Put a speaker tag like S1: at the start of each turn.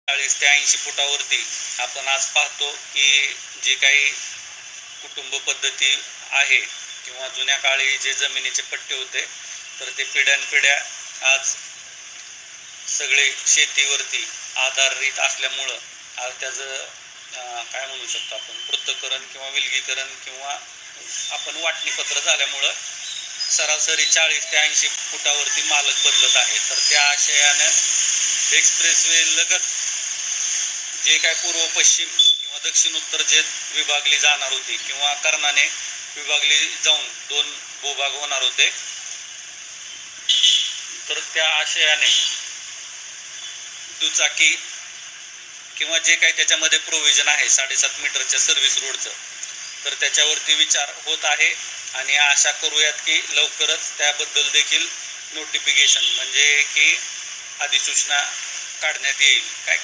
S1: 40 ते 80 फुटावरती आपण आज पाहतो की जे काही कुटुंब पद्धती आहे किंवा जुन्या काळी जे जमिनीचे पट्टे होते तर ते पिढ्यानपिढ्या आज सगळे शेतीवरती आधारित असल्यामुळं आज त्याचं काय म्हणू शकतो आपण पृथक्करण किंवा विलगीकरण किंवा आपण वाटणीपत्र झाल्यामुळं सरासरी 40 ते 80 फुटावरती मालक बदलत आहे. तर त्या आशयानं एक्सप्रेसवे लगत जे काय पूर्व पश्चिम किंवा दक्षिण उत्तर जे विभागली जाणार होती किंवा कर्णाने विभागली जाऊन 2 भूभाग होणार होते, तर त्या आशयाने दुचाकी किंवा जे काही त्याच्यामध्ये प्रोव्हिजन आहे 7.5 मीटरच्या सर्व्हिस रोडचं, तर त्याच्यावरती विचार होत आहे आणि आशा करूयात की लवकरच त्याबद्दल देखील नोटिफिकेशन म्हणजे की अधिसूचना काढण्यात येईल. काय